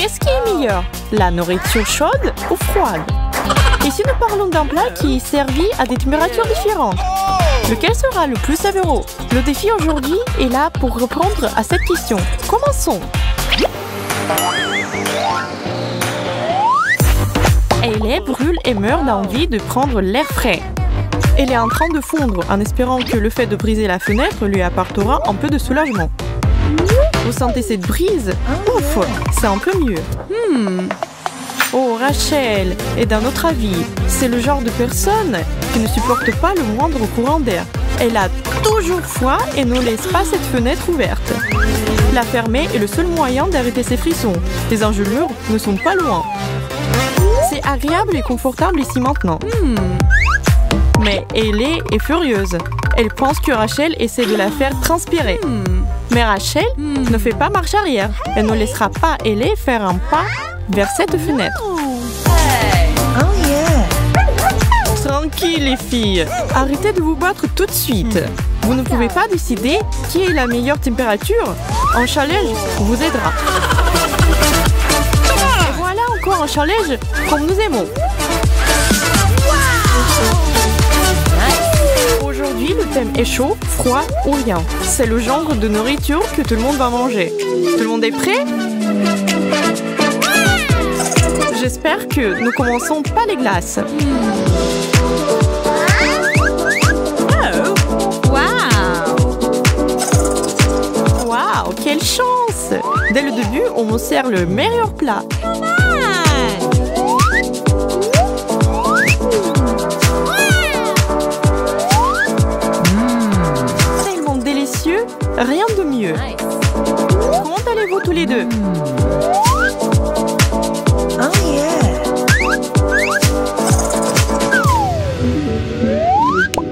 Qu'est-ce qui est meilleur? La nourriture chaude ou froide? Ici, nous parlons d'un plat qui est servi à des températures différentes. Lequel sera le plus savoureux? Le défi aujourd'hui est là pour répondre à cette question. Commençons! Hailey brûle et meurt d'envie de prendre l'air frais. Elle est en train de fondre en espérant que le fait de briser la fenêtre lui apportera un peu de soulagement. Vous sentez cette brise? Ouf, c'est un peu mieux. Oh, Rachel est d'un autre avis. C'est le genre de personne qui ne supporte pas le moindre courant d'air. Elle a toujours froid et ne laisse pas cette fenêtre ouverte. La fermer est le seul moyen d'arrêter ses frissons. Les engelures ne sont pas loin. C'est agréable et confortable ici maintenant. Mais Hailey est furieuse. Elle pense que Rachel essaie de la faire transpirer. Mais Rachel ne fait pas marche arrière. Elle ne laissera pas Hailey faire un pas vers cette fenêtre. Tranquille les filles, arrêtez de vous battre tout de suite. Vous ne pouvez pas décider qui est la meilleure température. Un challenge vous aidera. Et voilà encore un challenge comme nous aimons. Aujourd'hui, le thème est chaud, froid ou rien. C'est le genre de nourriture que tout le monde va manger. Tout le monde est prêt? J'espère que nous commençons pas les glaces. Waouh, quelle chance! Dès le début, on me sert le meilleur plat. Tellement délicieux, rien de mieux. Comment allez-vous tous les deux?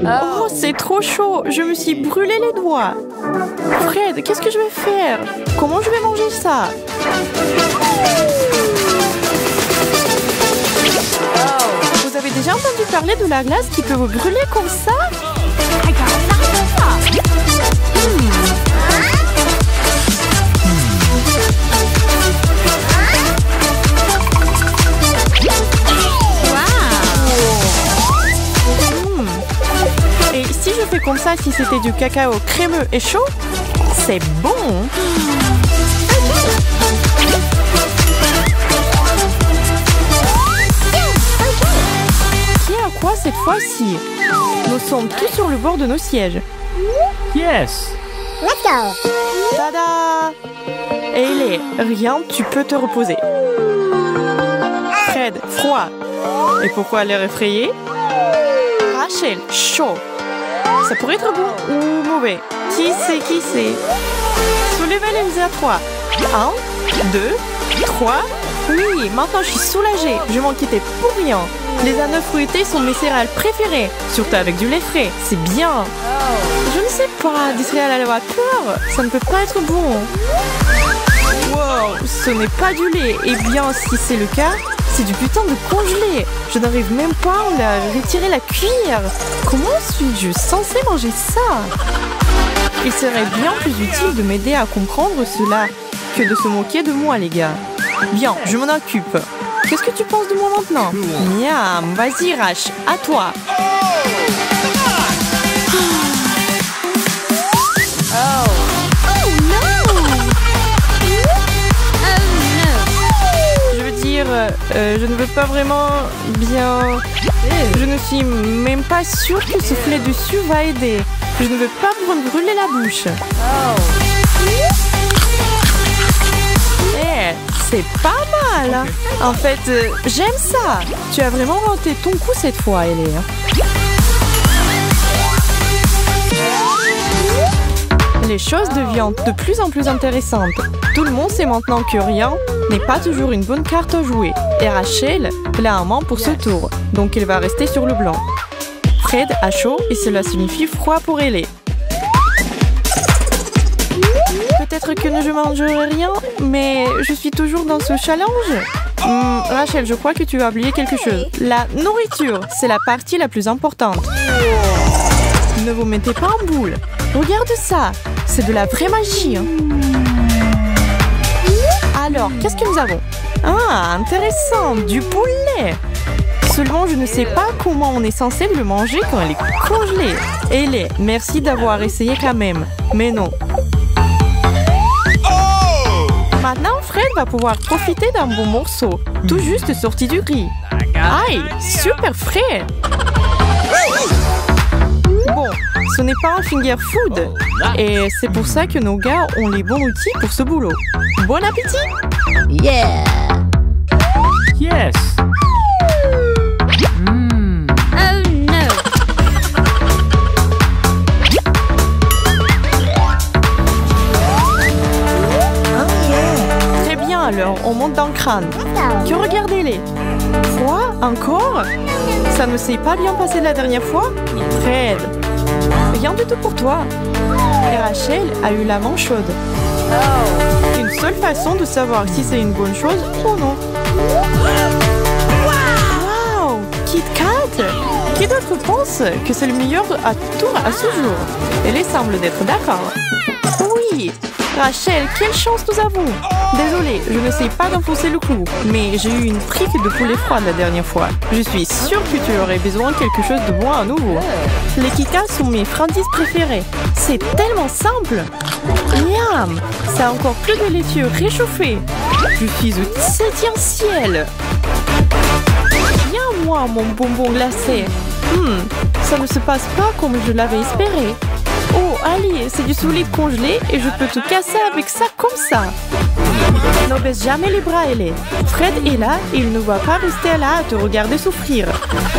Oh, c'est trop chaud. Je me suis brûlé les doigts. Fred, qu'est-ce que je vais faire? Comment je vais manger ça? Vous avez déjà entendu parler de la glace qui peut vous brûler comme ça? Si je fais comme ça, si c'était du cacao crémeux et chaud, c'est bon. Qui a quoi cette fois-ci? Nous sommes tous sur le bord de nos sièges. Yes! Let's go! Tada! Hailey, rien, tu peux te reposer. Fred, froid. Et pourquoi l'air effrayé? Rachel, chaud. Ça pourrait être bon ou mauvais. Qui sait? Soulevez les à 3. 1, 2, 3. Oui, maintenant je suis soulagée. Je m'en quittais pour rien. Les ananas fruités sont mes céréales préférées. Surtout avec du lait frais. C'est bien. Je ne sais pas, des céréales à la vapeur, ça ne peut pas être bon. Wow, ce n'est pas du lait. Eh bien, si c'est le cas, c'est du putain de congelé. Je n'arrive même pas à retirer la cuillère. Comment suis-je censée manger ça? Il serait bien plus utile de m'aider à comprendre cela que de se moquer de moi, les gars. Bien, je m'en occupe. Qu'est-ce que tu penses de moi maintenant? Miam, vas-y Rach, à toi. Je ne veux pas vraiment bien... Je ne suis même pas sûre que souffler dessus va aider. Je ne veux pas me brûler la bouche. C'est pas mal. En fait, j'aime ça. Tu as vraiment raté ton coup cette fois, Hailey. Les choses deviennent de plus en plus intéressantes. Tout le monde sait maintenant que rien n'est pas toujours une bonne carte à jouer. Et Rachel a un main pour ce tour, donc elle va rester sur le blanc. Fred a chaud et cela signifie froid pour Hailey. Peut-être que je ne mangerai rien, mais je suis toujours dans ce challenge. Rachel, je crois que tu as oublié quelque chose. La nourriture, c'est la partie la plus importante. Ne vous mettez pas en boule. Regarde ça, c'est de la vraie magie. Alors, qu'est-ce que nous avons? Ah, intéressant, du poulet. Seulement, je ne sais pas comment on est censé le manger quand elle est congelée. Ellie, merci d'avoir essayé quand même. Mais non. Maintenant, Fred va pouvoir profiter d'un bon morceau, tout juste sorti du riz. Aïe, super frais. Bon, ce n'est pas un finger food. Et c'est pour ça que nos gars ont les bons outils pour ce boulot. Bon appétit! Yeah! Yes. Oh no! Très bien, alors on monte dans le crâne. Que regardez-les. Froid? Encore? Ça ne s'est pas bien passé la dernière fois? Fred, rien du tout pour toi. Et Rachel a eu la main chaude. Une seule façon de savoir si c'est une bonne chose ou non. Wow! Kit Kat! Qui d'autre pense que c'est le meilleur à tour à ce jour? Elle semble d'être d'accord. Oui! Rachel, quelle chance nous avons! Désolée, je ne sais pas d'enfoncer le clou, mais j'ai eu une brique de poulet froid la dernière fois. Je suis sûre que tu aurais besoin de quelque chose de bon à nouveau. Les Kit Kats sont mes friandises préférées. C'est tellement simple! Miam! C'est encore plus délicieux réchauffé. Je suis au 7e ciel. Viens moi, mon bonbon glacé. Ça ne se passe pas comme je l'avais espéré. Oh, allez, c'est du soulier congelé et je peux tout casser avec ça comme ça. Ne baisse jamais les bras, Ellie. Fred est là et il ne va pas rester là à te regarder souffrir.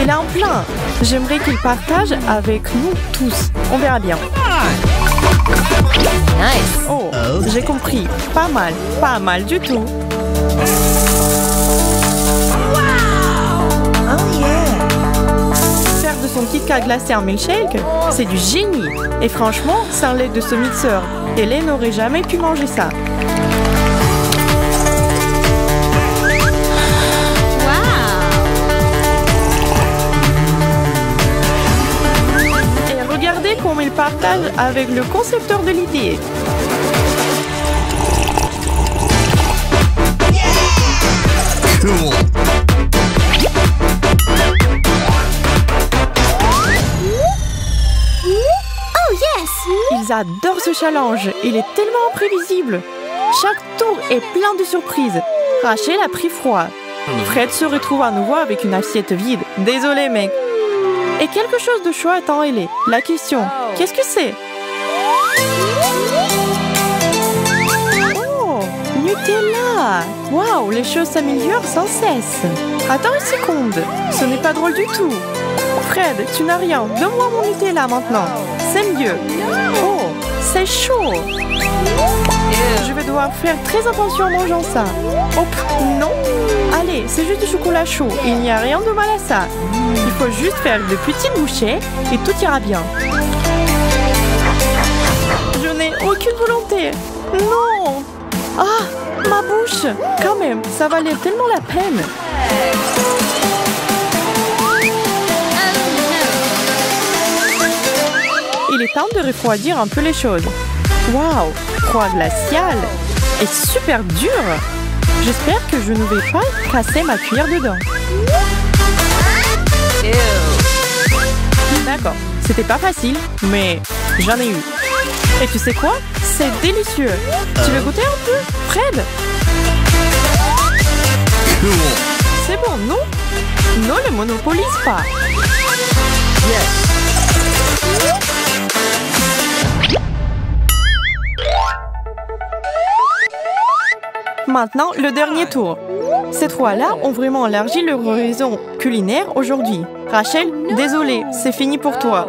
Il est en plein. J'aimerais qu'il partage avec nous tous. On verra bien. Nice! Oh, j'ai compris. Pas mal du tout. Faire de son Kit Kat glacé en milkshake, c'est du génie. Et franchement, sans l'aide de ce mixeur, Ellie n'aurait jamais pu manger ça. Et regardez comment il partage avec le concepteur de l'idée. Cool. Oh yes! Ils adorent ce challenge. Il est tellement imprévisible. Chaque tour est plein de surprises. Rachel a pris froid. Fred se retrouve à nouveau avec une assiette vide. Désolé, mec. Et quelque chose de chaud attend Ellie. La question, qu'est-ce que c'est? Oh, Nutella! Waouh, les choses s'améliorent sans cesse. Attends une seconde, ce n'est pas drôle du tout. Fred, tu n'as rien. Donne-moi mon Nutella maintenant. C'est mieux. Oh, c'est chaud. Je vais devoir faire très attention en mangeant ça. Oh, non. Allez, c'est juste du chocolat chaud. Il n'y a rien de mal à ça. Il faut juste faire de petites bouchées et tout ira bien. Je n'ai aucune volonté. Non. Ah, ma bouche. Quand même, ça valait tellement la peine. Il est temps de refroidir un peu les choses. Waouh, froid glacial et super dur. J'espère que je ne vais pas casser ma cuillère dedans. D'accord, c'était pas facile, mais j'en ai eu. Et tu sais quoi? C'est délicieux. Tu veux goûter un peu, Fred? Cool. C'est bon, non? Non, ne monopolise pas. Maintenant, le dernier tour. Ces trois-là ont vraiment élargi leur horizon culinaire aujourd'hui. Rachel, désolée, c'est fini pour toi.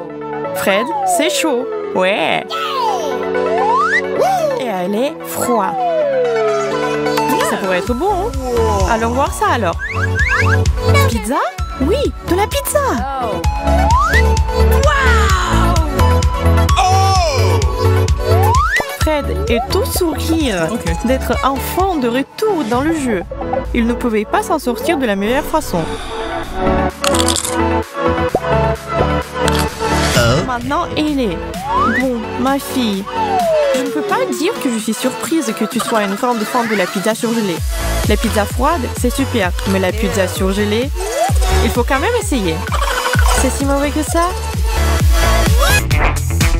Fred, c'est chaud. Ouais. Et elle est froid. Ça pourrait être bon, hein? Allons voir ça alors. Pizza? Oui, de la pizza. Fred est tout sourire d'être enfin de retour dans le jeu. Il ne pouvait pas s'en sortir de la meilleure façon. Maintenant, Ellie. Bon, ma fille, je ne peux pas dire que je suis surprise que tu sois une grande fan de la pizza surgelée. La pizza froide, c'est super, mais la pizza surgelée, il faut quand même essayer. C'est si mauvais que ça?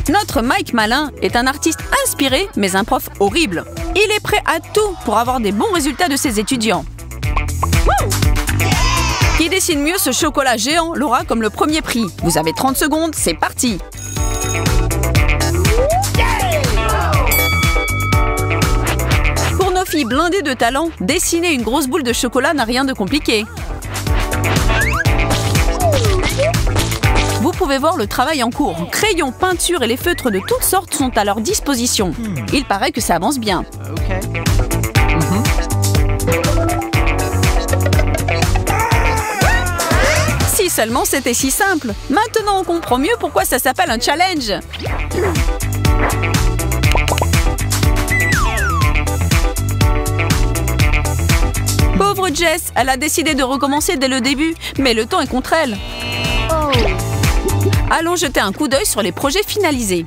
Notre Mike Malin est un artiste inspiré, mais un prof horrible. Il est prêt à tout pour avoir des bons résultats de ses étudiants. Qui dessine mieux ce chocolat géant l'aura comme le premier prix. Vous avez 30 secondes, c'est parti. Pour nos filles blindées de talent, dessiner une grosse boule de chocolat n'a rien de compliqué. Vous pouvez voir le travail en cours. Crayons, peintures et les feutres de toutes sortes sont à leur disposition. Il paraît que ça avance bien. Si seulement c'était si simple. Maintenant on comprend mieux pourquoi ça s'appelle un challenge. Pauvre Jess, elle a décidé de recommencer dès le début, mais le temps est contre elle. Allons jeter un coup d'œil sur les projets finalisés.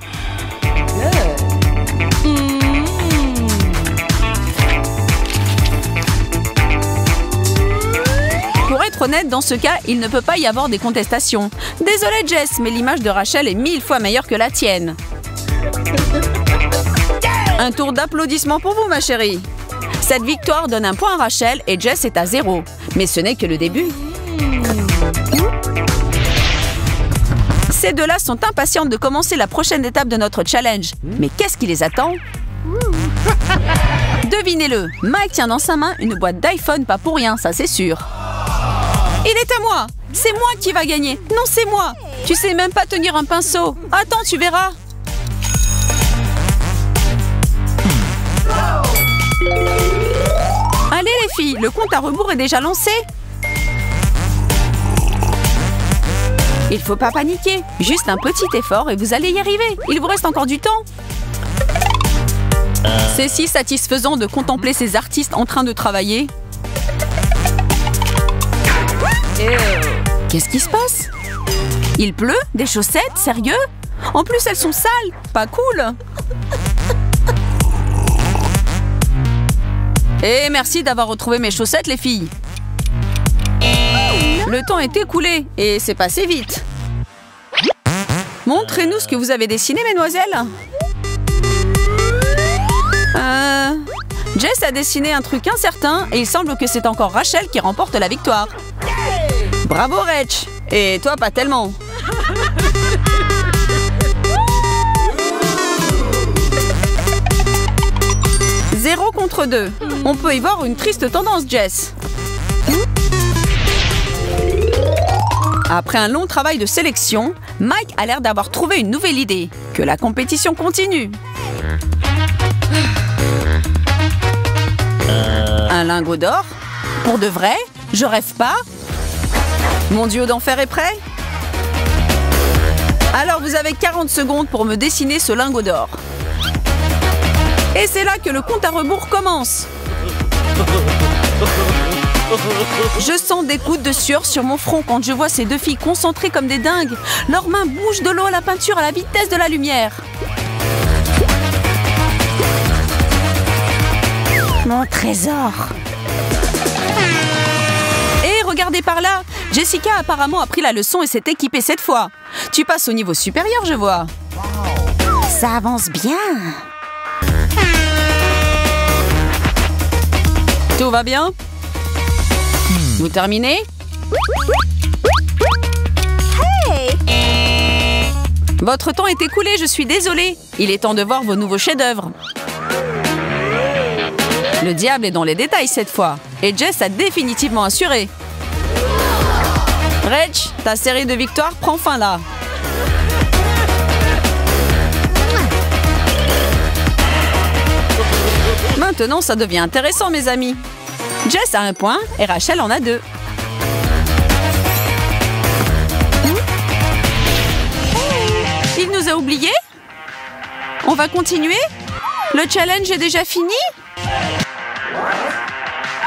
Pour être honnête, dans ce cas, il ne peut pas y avoir des contestations. Désolée Jess, mais l'image de Rachel est 1000 fois meilleure que la tienne. Un tour d'applaudissements pour vous, ma chérie. Cette victoire donne un point à Rachel et Jess est à 0. Mais ce n'est que le début. Ces deux-là sont impatientes de commencer la prochaine étape de notre challenge. Mais qu'est-ce qui les attend? Devinez-le, Mike tient dans sa main une boîte d'iPhone, pas pour rien, ça c'est sûr. Il est à moi! C'est moi qui va gagner! Non, c'est moi! Tu sais même pas tenir un pinceau! Attends, tu verras! Allez les filles, le compte à rebours est déjà lancé! Il faut pas paniquer, juste un petit effort et vous allez y arriver. Il vous reste encore du temps. C'est si satisfaisant de contempler ces artistes en train de travailler. Qu'est-ce qui se passe? Il pleut? Des chaussettes? Sérieux? En plus, elles sont sales. Pas cool. Et merci d'avoir retrouvé mes chaussettes, les filles. Le temps est écoulé et c'est passé vite. Montrez-nous ce que vous avez dessiné, mesdemoiselles. Jess a dessiné un truc incertain et il semble que c'est encore Rachel qui remporte la victoire. Bravo, Rach. Et toi, pas tellement. Zéro contre 2. On peut y voir une triste tendance, Jess. Après un long travail de sélection, Mike a l'air d'avoir trouvé une nouvelle idée. Que la compétition continue. Un lingot d'or? Pour de vrai? Je rêve pas? Mon duo d'enfer est prêt? Alors vous avez 40 secondes pour me dessiner ce lingot d'or. Et c'est là que le compte à rebours commence. Je sens des gouttes de sueur sur mon front quand je vois ces deux filles concentrées comme des dingues. Leurs mains bougent de l'eau à la peinture à la vitesse de la lumière. Mon trésor. Et regardez par là. Jessica apparemment a pris la leçon et s'est équipée cette fois. Tu passes au niveau supérieur, je vois. Ça avance bien. Tout va bien? Vous terminez? Hey! Votre temps est écoulé, je suis désolée. Il est temps de voir vos nouveaux chefs-d'œuvre. Le diable est dans les détails cette fois. Et Jess a définitivement assuré. Rach, ta série de victoires prend fin là. Maintenant, ça devient intéressant, mes amis. Jess a 1 point et Rachel en a 2. Il nous a oubliés? On va continuer? Le challenge est déjà fini?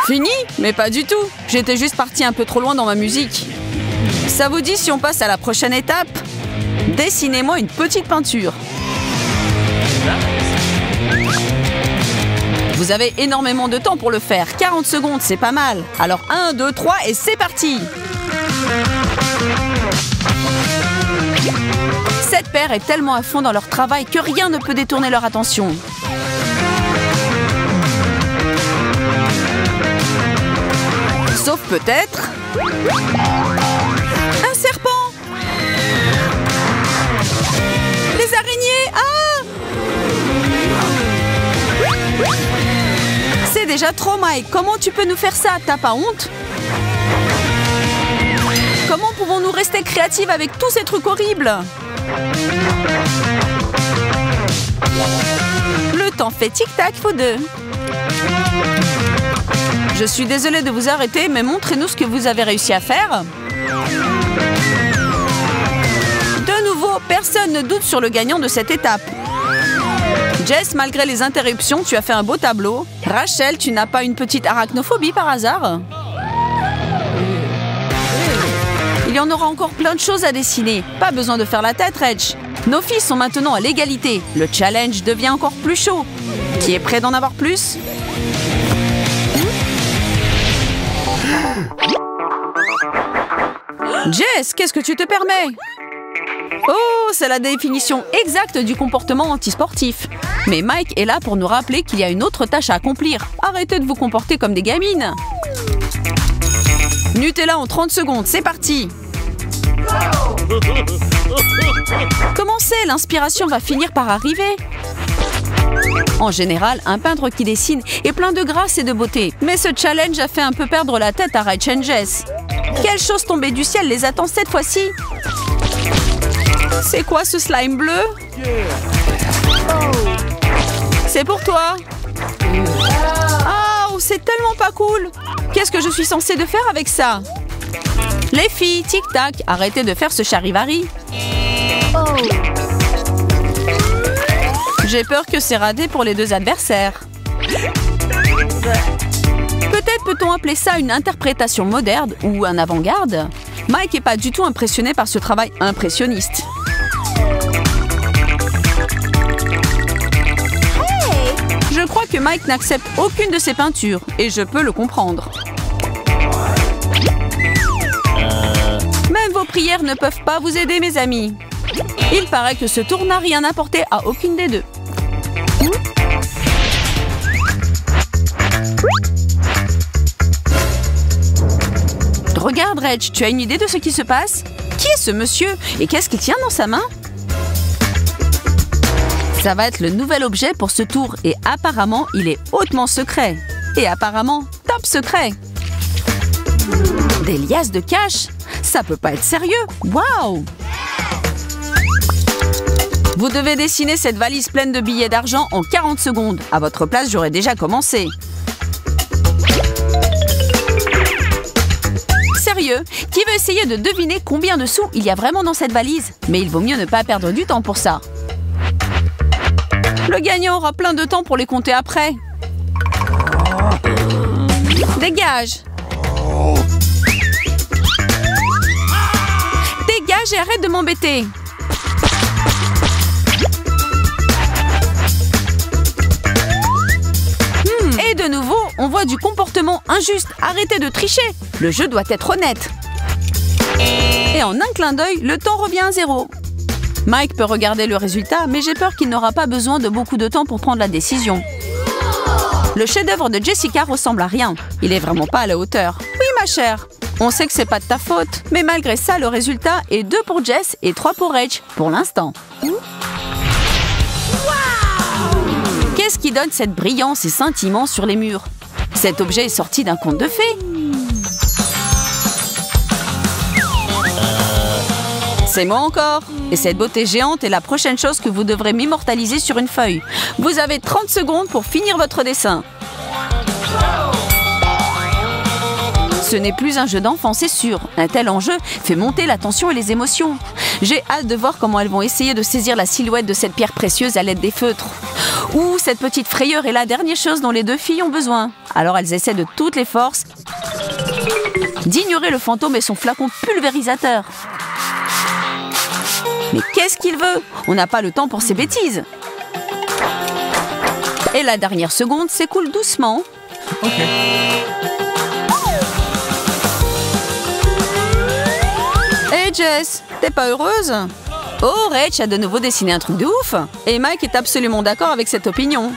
Fini? Mais pas du tout. J'étais juste partie un peu trop loin dans ma musique. Ça vous dit si on passe à la prochaine étape? Dessinez-moi une petite peinture. Vous avez énormément de temps pour le faire. 40 secondes, c'est pas mal. Alors 1, 2, 3 et c'est parti. Cette paire est tellement à fond dans leur travail que rien ne peut détourner leur attention. Sauf peut-être... un serpent! Les araignées! Ah! C'est déjà trop, Mike. Comment tu peux nous faire ça? T'as pas honte? Comment pouvons-nous rester créatifs avec tous ces trucs horribles? Le temps fait tic-tac, faut deux. Je suis désolée de vous arrêter, mais montrez-nous ce que vous avez réussi à faire. De nouveau, personne ne doute sur le gagnant de cette étape. Jess, malgré les interruptions, tu as fait un beau tableau. Rachel, tu n'as pas une petite arachnophobie par hasard? Il y en aura encore plein de choses à dessiner. Pas besoin de faire la tête, Reg. Nos filles sont maintenant à l'égalité. Le challenge devient encore plus chaud. Qui est prêt d'en avoir plus? Jess, qu'est-ce que tu te permets? Oh, c'est la définition exacte du comportement antisportif. Mais Mike est là pour nous rappeler qu'il y a une autre tâche à accomplir. Arrêtez de vous comporter comme des gamines. Nutella en 30 secondes, c'est parti. Commencez, l'inspiration va finir par arriver. En général, un peintre qui dessine est plein de grâce et de beauté. Mais ce challenge a fait un peu perdre la tête à Rach et Jess. Quelle chose tombée du ciel les attend cette fois-ci? C'est quoi ce slime bleu? C'est pour toi. Oh, c'est tellement pas cool. Qu'est-ce que je suis censée de faire avec ça? Les filles, tic-tac, arrêtez de faire ce charivari. J'ai peur que c'est raté pour les deux adversaires. Peut-être peut-on appeler ça une interprétation moderne ou un avant-garde? Mike n'est pas du tout impressionné par ce travail impressionniste. Je crois que Mike n'accepte aucune de ses peintures et je peux le comprendre. Même vos prières ne peuvent pas vous aider, mes amis. Il paraît que ce tour n'a rien apporté à aucune des deux. Regarde, Reg, tu as une idée de ce qui se passe? Qui est ce monsieur et qu'est-ce qu'il tient dans sa main? Ça va être le nouvel objet pour ce tour et apparemment, il est hautement secret. Et apparemment, top secret. Des liasses de cash? Ça peut pas être sérieux. Waouh! Vous devez dessiner cette valise pleine de billets d'argent en 40 secondes. À votre place, j'aurais déjà commencé. Sérieux? Qui veut essayer de deviner combien de sous il y a vraiment dans cette valise? Mais il vaut mieux ne pas perdre du temps pour ça. Le gagnant aura plein de temps pour les compter après. Dégage! Dégage et arrête de m'embêter! Et de nouveau, on voit du comportement injuste. Arrêtez de tricher. Le jeu doit être honnête. Et en un clin d'œil, le temps revient à 0. Mike peut regarder le résultat, mais j'ai peur qu'il n'aura pas besoin de beaucoup de temps pour prendre la décision. Le chef-d'œuvre de Jessica ressemble à rien. Il est vraiment pas à la hauteur. Oui, ma chère. On sait que c'est pas de ta faute, mais malgré ça, le résultat est 2 pour Jess et 3 pour Rach, pour l'instant. Qu'est-ce qui donne cette brillance et scintillement sur les murs? Cet objet est sorti d'un conte de fées. C'est moi encore. Et cette beauté géante est la prochaine chose que vous devrez m'immortaliser sur une feuille. Vous avez 30 secondes pour finir votre dessin. Ce n'est plus un jeu d'enfant, c'est sûr. Un tel enjeu fait monter la tension et les émotions. J'ai hâte de voir comment elles vont essayer de saisir la silhouette de cette pierre précieuse à l'aide des feutres. Ouh, cette petite frayeur est la dernière chose dont les deux filles ont besoin. Alors elles essaient de toutes les forces d'ignorer le fantôme et son flacon pulvérisateur. Mais qu'est-ce qu'il veut? On n'a pas le temps pour ces bêtises. Et la dernière seconde s'écoule doucement. Ok. Hey Jess, t'es pas heureuse? Oh, Rach a de nouveau dessiné un truc de ouf. Et Mike est absolument d'accord avec cette opinion.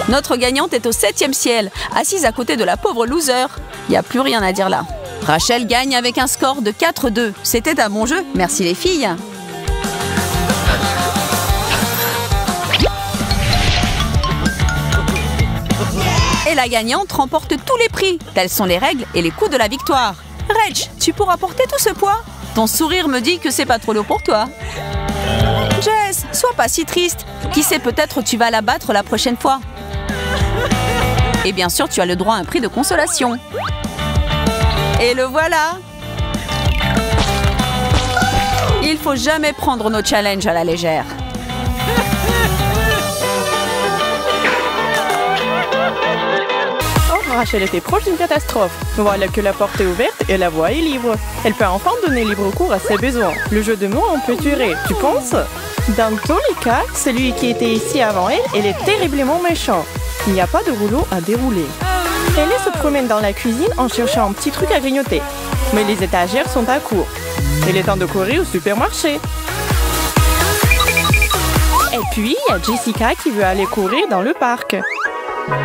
Notre gagnante est au 7e ciel, assise à côté de la pauvre loser. Y a plus rien à dire là. Rachel gagne avec un score de 4-2. C'était un bon jeu, merci les filles. Et la gagnante remporte tous les prix. Telles sont les règles et les coups de la victoire. Rach, tu pourras porter tout ce poids? Ton sourire me dit que c'est pas trop lourd pour toi. Jess, sois pas si triste. Qui sait, peut-être tu vas la battre la prochaine fois. Et bien sûr, tu as le droit à un prix de consolation. Et le voilà. Il faut jamais prendre nos challenges à la légère. Rachel était proche d'une catastrophe. Voilà que la porte est ouverte et la voie est libre. Elle peut enfin donner libre cours à ses besoins. Le jeu de mots en peut durer, tu penses? Dans tous les cas, celui qui était ici avant elle est terriblement méchant. Il n'y a pas de rouleau à dérouler. Elle se promène dans la cuisine en cherchant un petit truc à grignoter. Mais les étagères sont à court. Il est temps de courir au supermarché. Et puis, il y a Jessica qui veut aller courir dans le parc.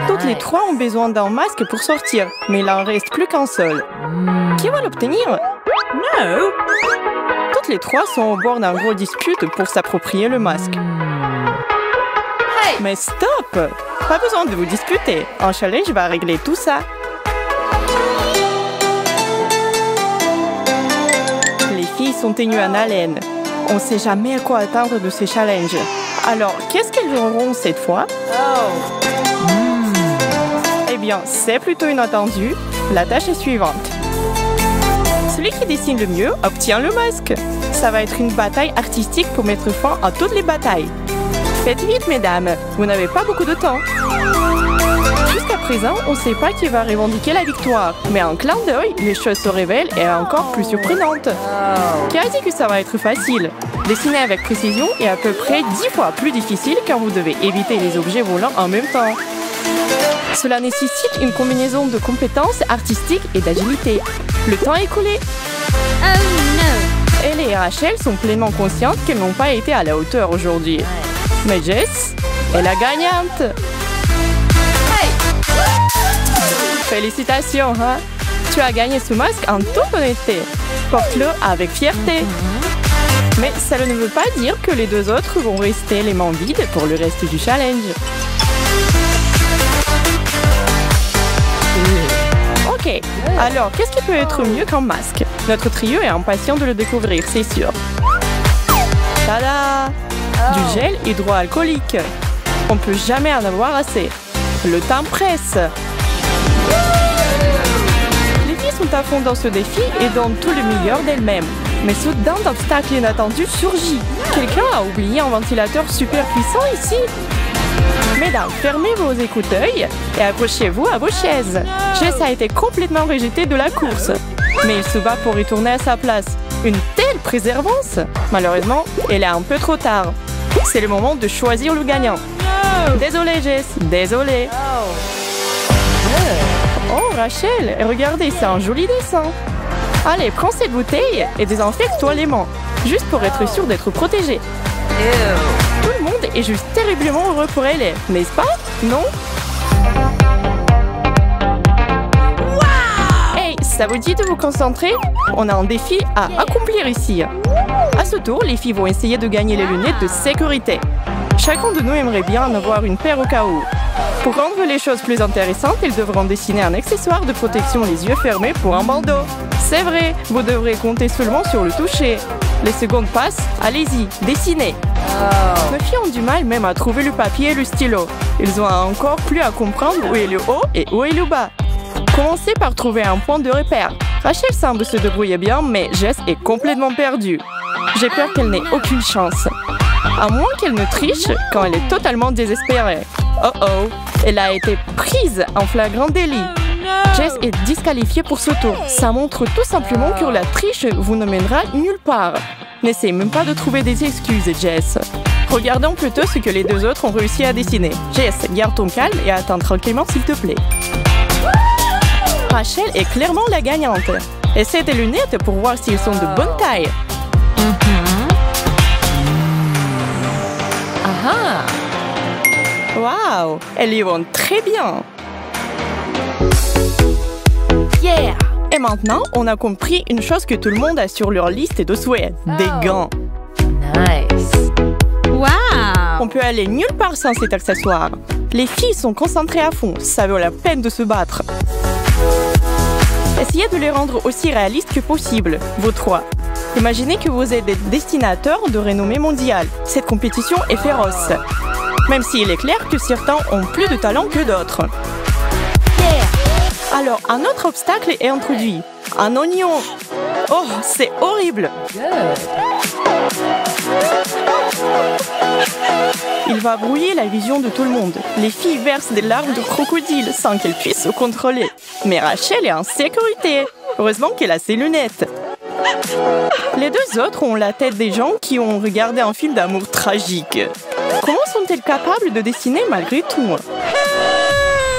Toutes les trois ont besoin d'un masque pour sortir, mais il en reste plus qu'un seul. Qui va l'obtenir? No. Toutes les trois sont au bord d'un gros dispute pour s'approprier le masque. Hey. Mais stop! Pas besoin de vous disputer. Un challenge va régler tout ça. Les filles sont tenues en haleine. On ne sait jamais à quoi attendre de ces challenges. Alors, qu'est-ce qu'elles auront cette fois? Eh bien, c'est plutôt inattendu. La tâche est suivante. Celui qui dessine le mieux obtient le masque. Ça va être une bataille artistique pour mettre fin à toutes les batailles. Faites vite, mesdames. Vous n'avez pas beaucoup de temps. Jusqu'à présent, on ne sait pas qui va revendiquer la victoire. Mais en clin d'œil, les choses se révèlent et encore plus surprenantes. Qui a dit que ça va être facile? Dessiner avec précision est à peu près 10 fois plus difficile quand vous devez éviter les objets volants en même temps. Cela nécessite une combinaison de compétences artistiques et d'agilité. Le temps est écoulé. Oh no. Elle et Rachel sont pleinement conscientes qu'elles n'ont pas été à la hauteur aujourd'hui. Mais Jess est la gagnante. Félicitations, hein? Tu as gagné ce masque en toute honnêteté. Porte-le avec fierté. Mais ça ne veut pas dire que les deux autres vont rester les mains vides pour le reste du challenge. Ok, alors qu'est-ce qui peut être mieux qu'un masque? Notre trio est impatient de le découvrir, c'est sûr. Tada! Du gel hydroalcoolique. On peut jamais en avoir assez. Le temps presse. Les filles sont à fond dans ce défi et donnent tout le meilleur d'elles-mêmes. Mais soudain, un obstacle inattendu surgit. Quelqu'un a oublié un ventilateur super puissant ici. Mesdames, fermez vos écouteurs et accrochez-vous à vos chaises. Jess a été complètement rejetée de la course. Mais il se bat pour retourner à sa place. Une telle préservance! Malheureusement, elle est un peu trop tard. C'est le moment de choisir le gagnant. Désolée, Jess. Désolée. Oh, Rachel, regardez, c'est un joli dessin. Allez, prends cette bouteille et désinfecte-toi les mains. Juste pour être sûr d'être protégée. Tout le monde est juste terriblement heureux pour elle, n'est-ce pas? Non? Hey, ça vous dit de vous concentrer? On a un défi à accomplir ici. À ce tour, les filles vont essayer de gagner les lunettes de sécurité. Chacun de nous aimerait bien en avoir une paire au cas où. Pour rendre les choses plus intéressantes, ils devront dessiner un accessoire de protection les yeux fermés pour un bandeau. C'est vrai, vous devrez compter seulement sur le toucher. Les secondes passent, allez-y, dessinez. Nos filles ont du mal même à trouver le papier et le stylo. Ils ont encore plus à comprendre où est le haut et où est le bas. Commencez par trouver un point de repère. Rachel semble se débrouiller bien, mais Jess est complètement perdue. J'ai peur qu'elle n'ait aucune chance. À moins qu'elle ne triche quand elle est totalement désespérée. Oh oh, elle a été prise en flagrant délit. Jess est disqualifiée pour ce tour. Ça montre tout simplement que la triche vous ne mènera nulle part. N'essayez même pas de trouver des excuses, Jess. Regardons plutôt ce que les deux autres ont réussi à dessiner. Jess, garde ton calme et attends tranquillement s'il te plaît. Rachel est clairement la gagnante. Essaie tes lunettes pour voir s'ils sont de bonne taille. Waouh, elles y vont très bien. Yeah! Et maintenant, on a compris une chose que tout le monde a sur leur liste de souhaits. Des gants. Nice! Wow! On peut aller nulle part sans cet accessoire. Les filles sont concentrées à fond, ça vaut la peine de se battre. Essayez de les rendre aussi réalistes que possible, vous trois. Imaginez que vous êtes des dessinateurs de renommée mondiale. Cette compétition est féroce. Même s'il est clair que certains ont plus de talent que d'autres. Alors, un autre obstacle est introduit. Un oignon. Oh, c'est horrible. Il va brouiller la vision de tout le monde. Les filles versent des larmes de crocodile sans qu'elles puissent se contrôler. Mais Rachel est en sécurité. Heureusement qu'elle a ses lunettes. Les deux autres ont la tête des gens qui ont regardé un film d'amour tragique. Comment sont-elles capables de dessiner malgré tout?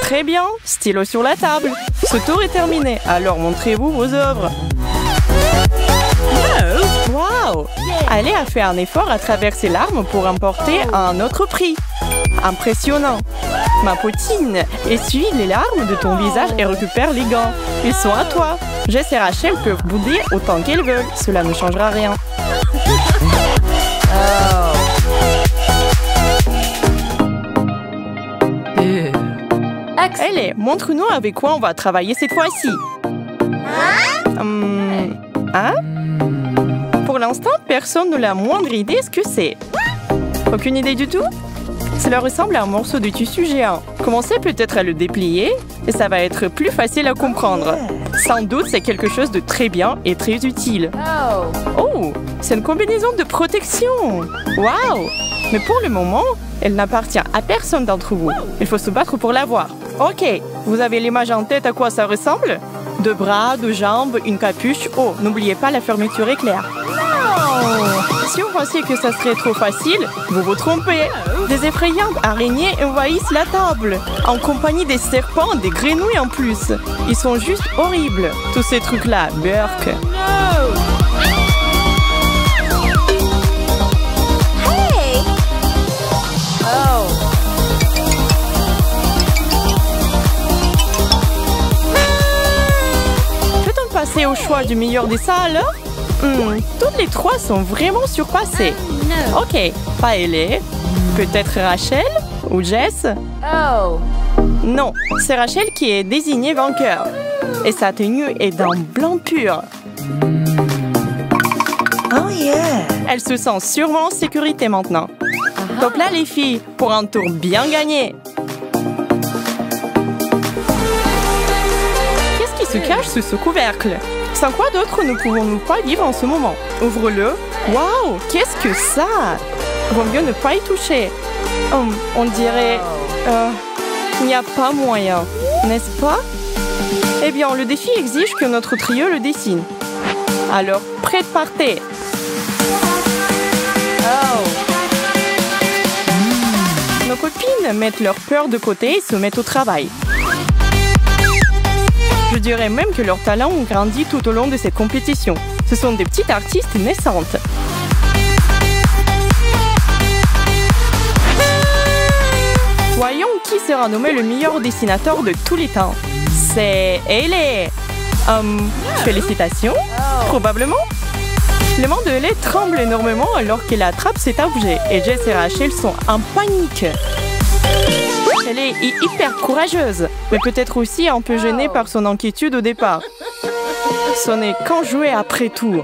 Très bien, stylo sur la table. Ce tour est terminé, alors montrez-vous vos œuvres. Waouh! Elle a fait un effort à travers ses larmes pour remporter un autre prix. Impressionnant. Ma poutine, essuie les larmes de ton visage et récupère les gants. Ils sont à toi. Jess et Rachel peuvent bouder autant qu'elles veulent. Cela ne changera rien. Allez, montre-nous avec quoi on va travailler cette fois-ci. Hein? Pour l'instant, personne n'a la moindre idée ce que c'est. Aucune idée du tout? Cela ressemble à un morceau de tissu géant. Commencez peut-être à le déplier et ça va être plus facile à comprendre. Sans doute, c'est quelque chose de très bien et très utile. Oh, c'est une combinaison de protection. Waouh! Mais pour le moment, elle n'appartient à personne d'entre vous. Il faut se battre pour l'avoir. Ok, vous avez l'image en tête à quoi ça ressemble? Deux bras, deux jambes, une capuche. Oh, n'oubliez pas la fermeture éclair. Si vous pensiez que ça serait trop facile, vous vous trompez. Des effrayantes araignées envahissent la table, en compagnie des serpents et des grenouilles en plus. Ils sont juste horribles, tous ces trucs-là, Burke. Peut-on passer au choix du meilleur dessin alors? Toutes les trois sont vraiment surpassées. Ok, pas elle. Peut-être Rachel ou Jess? Non, c'est Rachel qui est désignée vainqueur. Et sa tenue est d'un blanc pur. Oh yeah! Elle se sent sûrement en sécurité maintenant. Donc là les filles, pour un tour bien gagné. Qu'est-ce qui se cache sous ce couvercle? Sans quoi d'autre ne pouvons-nous pas vivre en ce moment? Ouvre-le. Waouh, qu'est-ce que ça? Vaut mieux ne pas y toucher. On dirait... il n'y a pas moyen, n'est-ce pas? Eh bien, le défi exige que notre trio le dessine. Alors, prêt, partez. Nos copines mettent leur peur de côté et se mettent au travail. Je dirais même que leurs talents ont grandi tout au long de cette compétition. Ce sont des petites artistes naissantes. Voyons qui sera nommé le meilleur dessinateur de tous les temps. C'est Hailey. Félicitations, probablement. Les mains de Hailey tremblent énormément alors qu'elle attrape cet objet et Jess et Rachel sont en panique. Elle est hyper courageuse, mais peut-être aussi un peu gênée par son inquiétude au départ. Ce n'est qu'un jouet après tout.